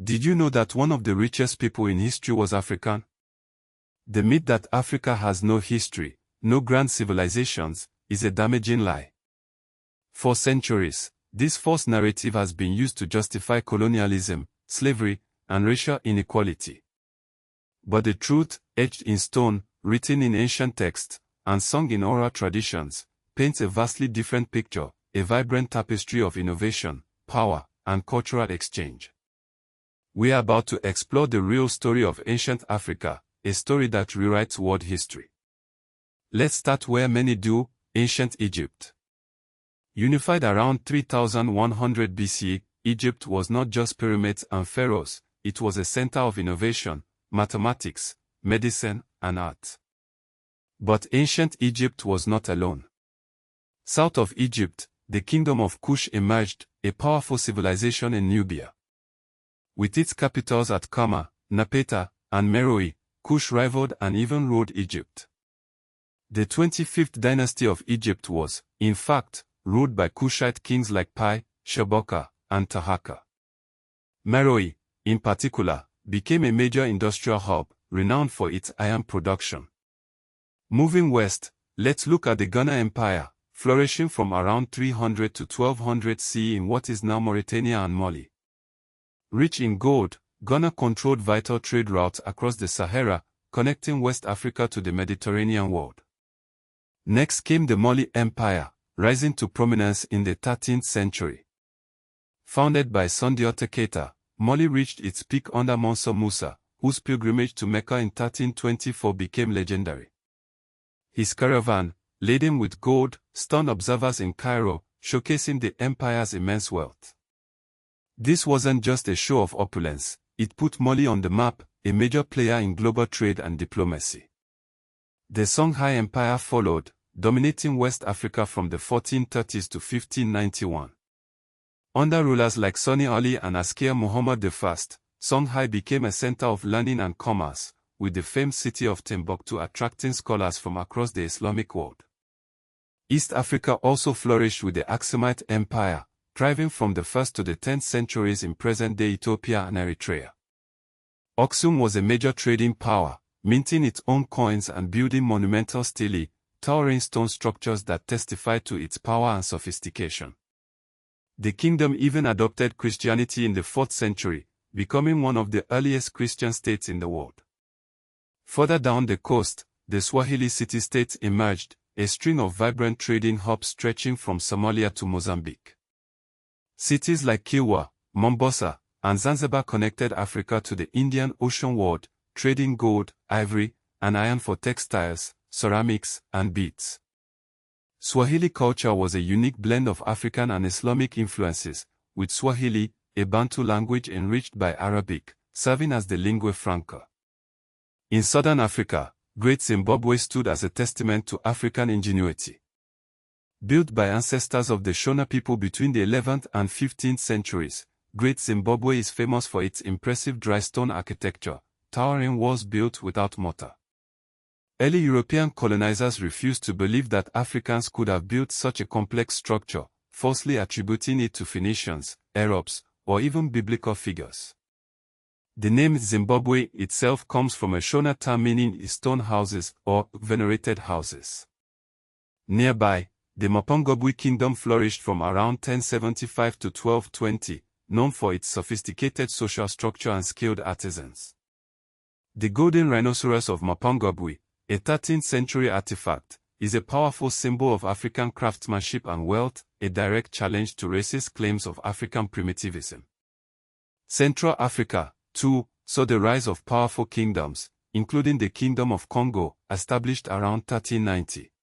Did you know that one of the richest people in history was African? The myth that Africa has no history, no grand civilizations, is a damaging lie. For centuries, this false narrative has been used to justify colonialism, slavery, and racial inequality. But the truth, etched in stone, written in ancient texts, and sung in oral traditions, paints a vastly different picture, a vibrant tapestry of innovation, power, and cultural exchange. We are about to explore the real story of ancient Africa, a story that rewrites world history. Let's start where many do, ancient Egypt. Unified around 3100 BC, Egypt was not just pyramids and pharaohs, it was a center of innovation, mathematics, medicine, and art. But ancient Egypt was not alone. South of Egypt, the kingdom of Kush emerged, a powerful civilization in Nubia. With its capitals at Kama, Napata, and Meroe, Kush rivaled and even ruled Egypt. The 25th dynasty of Egypt was, in fact, ruled by Kushite kings like Pi, Shabaka, and Tahaka. Meroe, in particular, became a major industrial hub, renowned for its iron production. Moving west, let's look at the Ghana Empire, flourishing from around 300 to 1200 CE in what is now Mauritania and Mali. Rich in gold, Ghana controlled vital trade routes across the Sahara, connecting West Africa to the Mediterranean world. Next came the Mali Empire, rising to prominence in the 13th century. Founded by Sundiata Keita, Mali reached its peak under Musa, whose pilgrimage to Mecca in 1324 became legendary. His caravan, laden with gold, stunned observers in Cairo, showcasing the empire's immense wealth. This wasn't just a show of opulence, it put Mali on the map, a major player in global trade and diplomacy. The Songhai Empire followed, dominating West Africa from the 1430s to 1591. Under rulers like Sani Ali and Askar Muhammad I, Songhai became a center of learning and commerce, with the famed city of Timbuktu attracting scholars from across the Islamic world. East Africa also flourished with the Aksumite Empire, thriving from the 1st to the 10th centuries in present-day Ethiopia and Eritrea. Aksum was a major trading power, minting its own coins and building monumental stelae, towering stone structures that testified to its power and sophistication. The kingdom even adopted Christianity in the 4th century, becoming one of the earliest Christian states in the world. Further down the coast, the Swahili city-states emerged, a string of vibrant trading hubs stretching from Somalia to Mozambique. Cities like Kilwa, Mombasa, and Zanzibar connected Africa to the Indian Ocean world, trading gold, ivory, and iron for textiles, ceramics, and beads. Swahili culture was a unique blend of African and Islamic influences, with Swahili, a Bantu language enriched by Arabic, serving as the lingua franca. In southern Africa, Great Zimbabwe stood as a testament to African ingenuity. Built by ancestors of the Shona people between the 11th and 15th centuries, Great Zimbabwe is famous for its impressive dry stone architecture, towering walls built without mortar. Early European colonizers refused to believe that Africans could have built such a complex structure, falsely attributing it to Phoenicians, Arabs, or even biblical figures. The name Zimbabwe itself comes from a Shona term meaning stone houses or venerated houses. Nearby, the Mapungubwe kingdom flourished from around 1075 to 1220, known for its sophisticated social structure and skilled artisans. The golden rhinoceros of Mapungubwe, a 13th century artifact, is a powerful symbol of African craftsmanship and wealth, a direct challenge to racist claims of African primitivism. Central Africa, too, saw the rise of powerful kingdoms, including the Kingdom of Congo, established around 1390.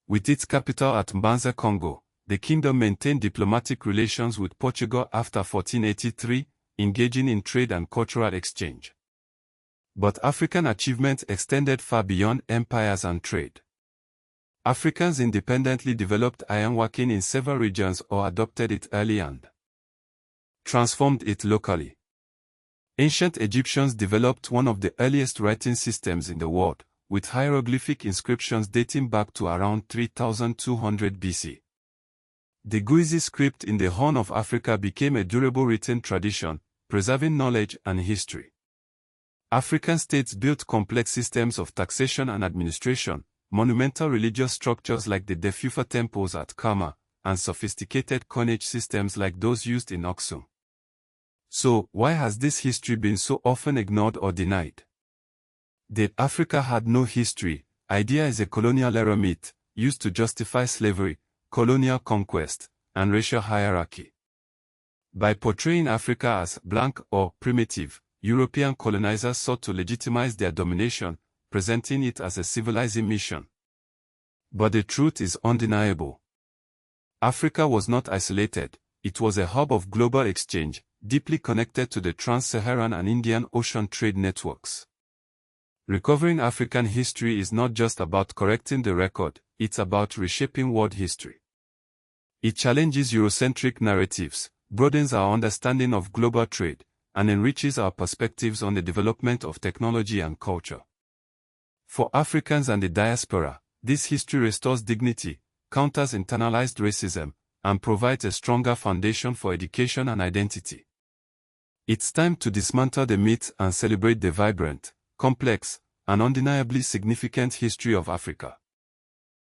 With its capital at Mansa, Congo, the kingdom maintained diplomatic relations with Portugal after 1483, engaging in trade and cultural exchange. But African achievements extended far beyond empires and trade. Africans independently developed ironworking in several regions or adopted it early and transformed it locally. Ancient Egyptians developed one of the earliest writing systems in the world, with hieroglyphic inscriptions dating back to around 3200 BC. The Guizi script in the Horn of Africa became a durable written tradition, preserving knowledge and history. African states built complex systems of taxation and administration, monumental religious structures like the Defufa temples at Kama, and sophisticated coinage systems like those used in Aksum. So, why has this history been so often ignored or denied? That Africa had no history idea is a colonial-era myth, used to justify slavery, colonial conquest, and racial hierarchy. By portraying Africa as blank or primitive, European colonizers sought to legitimize their domination, presenting it as a civilizing mission. But the truth is undeniable. Africa was not isolated, it was a hub of global exchange, deeply connected to the trans-Saharan and Indian Ocean trade networks. Recovering African history is not just about correcting the record, it's about reshaping world history. It challenges Eurocentric narratives, broadens our understanding of global trade, and enriches our perspectives on the development of technology and culture. For Africans and the diaspora, this history restores dignity, counters internalized racism, and provides a stronger foundation for education and identity. It's time to dismantle the myths and celebrate the vibrant, complex, and undeniably significant history of Africa.